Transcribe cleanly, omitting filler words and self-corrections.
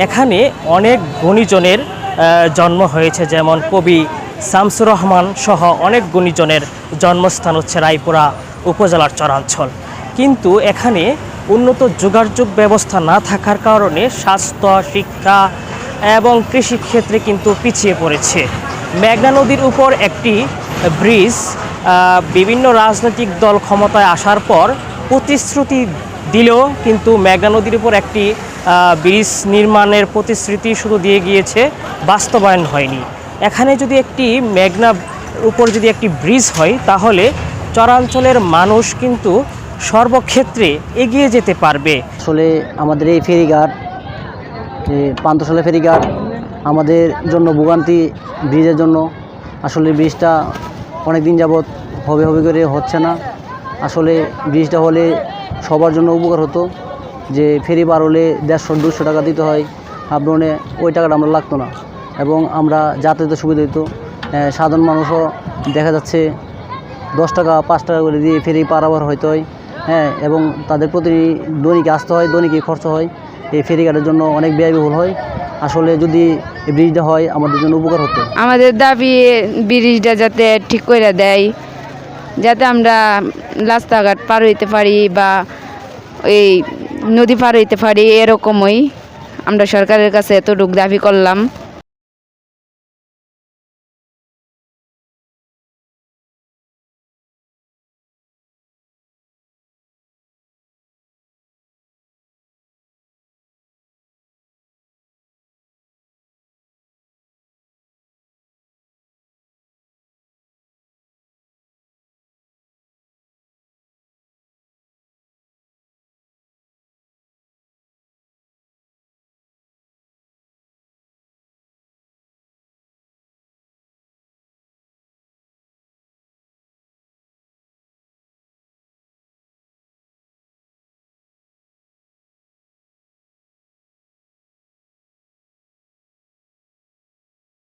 এখানে অনেক গুণীজনের জন্ম হয়েছে, যেমন কবি শামসুর রহমান সহ অনেক গুণীজনের জন্মস্থান হচ্ছে রায়পুরা উপজেলার চরাঞ্চল। কিন্তু এখানে উন্নত যোগাযোগ ব্যবস্থা না থাকার কারণে স্বাস্থ্য, শিক্ষা এবং কৃষিক্ষেত্রে কিন্তু পিছিয়ে পড়েছে। মেঘনা নদীর উপর একটি ব্রিজ বিভিন্ন রাজনৈতিক দল ক্ষমতায় আসার পর প্রতিশ্রুতি দিলেও কিন্তু মেঘনা নদীর উপর একটি ব্রিজ নির্মাণের প্রতিশ্রুতি শুধু দিয়ে গিয়েছে, বাস্তবায়ন হয়নি। এখানে যদি একটি মেঘনার উপর যদি একটি ব্রিজ হয় তাহলে চরাঞ্চলের মানুষ কিন্তু সর্বক্ষেত্রে এগিয়ে যেতে পারবে। আসলে আমাদের এই ফেরিঘাট, পান্থশালা ফেরিঘাট আমাদের জন্য ভোগান্তি। ব্রিজের জন্য আসলে ব্রিজটা অনেক দিন যাবৎ হবে হবে করে হচ্ছে না। আসলে ব্রিজটা হলে সবার জন্য উপকার হতো। যে ফেরি পার হলে 150-200 টাকা দিতে হয় আপডাউনে, ওই টাকাটা আমরা লাগতো না এবং আমরা যাতায়াতের সুবিধা হতো। সাধারণ মানুষও দেখা যাচ্ছে 10 টাকা 5 টাকা করে দিয়ে ফেরি পারাবার হইতে হয়। এবং তাদের প্রতি দৈনিকে আসতে হয়, দৈনিকে খরচ হয়। এই ফেরিঘাটের জন্য অনেক ব্যয়বহুল হয়। আসলে যদি এই ব্রিজটা হয় আমাদের জন্য উপকার হতো। আমাদের দাবি ব্রিজটা যাতে ঠিক করে দেয়, যাতে আমরা রাস্তাঘাট পার হইতে পারি বা এই নদী পার হইতে পারি, এরকমই আমরা সরকারের কাছে এতটুকু দাবি করলাম।